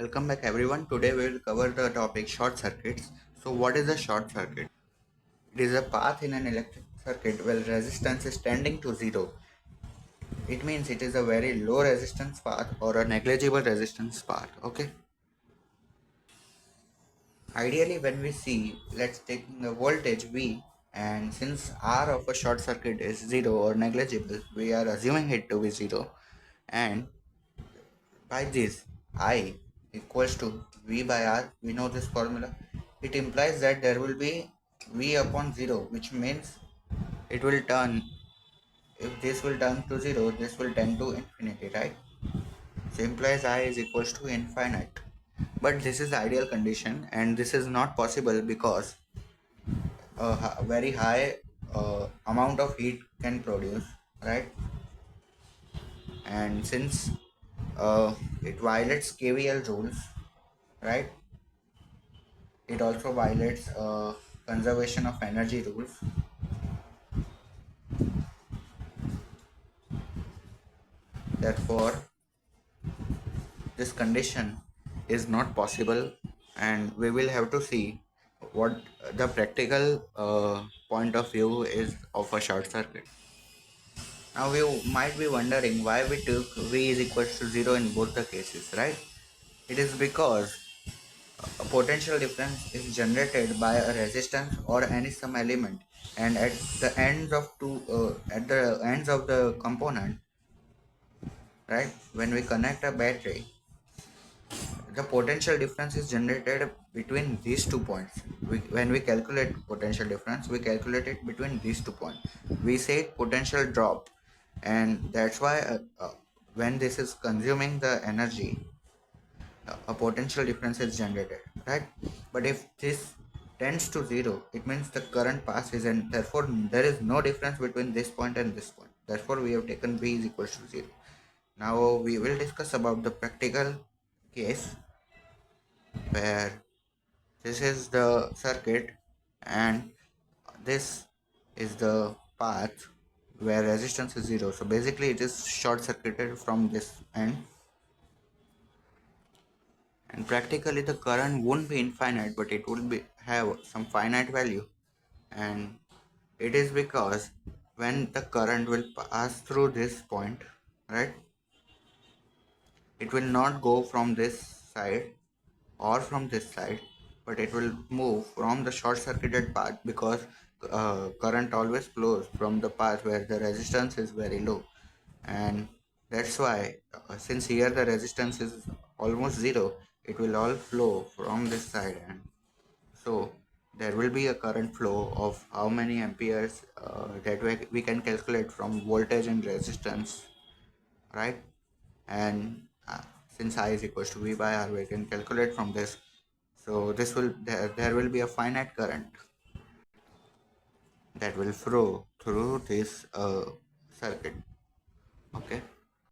Welcome back everyone. Today we will cover the topic short circuits. So what is a short circuit? It is a path in an electric circuit where resistance is tending to zero. It means it is a very low resistance path or a negligible resistance path. Okay. Ideally when we see, let's take the voltage V, and since R of a short circuit is zero or negligible, we are assuming it to be zero, and by this, I equals to V by R. We know this formula. It implies that there will be V upon 0, which means it will turn, if this will turn to 0, this will tend to infinity, right? So implies I is equals to infinite. But this is the ideal condition, and this is not possible because a very high amount of heat can produce, right? And since it violates KVL rules, right? It also violates conservation of energy rules. Therefore, this condition is not possible, and we will have to see what the practical point of view is of a short circuit. Now, you might be wondering why we took V is equals to 0 in both the cases, right? It is because a potential difference is generated by a resistance or any some element, and at the ends of the component, right, when we connect a battery, the potential difference is generated between these 2 points. When we calculate potential difference, we calculate it between these 2 points. We say potential drop, and that's why when this is consuming the energy, a potential difference is generated, right? But if this tends to zero, it means the current passes, and therefore there is no difference between this point and this point. Therefore we have taken V is equals to 0. Now we will discuss about the practical case where this is the circuit and this is the path where resistance is 0. So basically it is short circuited from this end, and practically the current won't be infinite, but it will be have some finite value. And it is because when the current will pass through this point, right, it will not go from this side or from this side, but it will move from the short circuited path because current always flows from the path where the resistance is very low. And that's why since here the resistance is almost zero, it will all flow from this side, and so there will be a current flow of how many amperes that we can calculate from voltage and resistance, right? And since I is equals to V by R, we can calculate from this. So there will be a finite current that will flow through this circuit. Okay.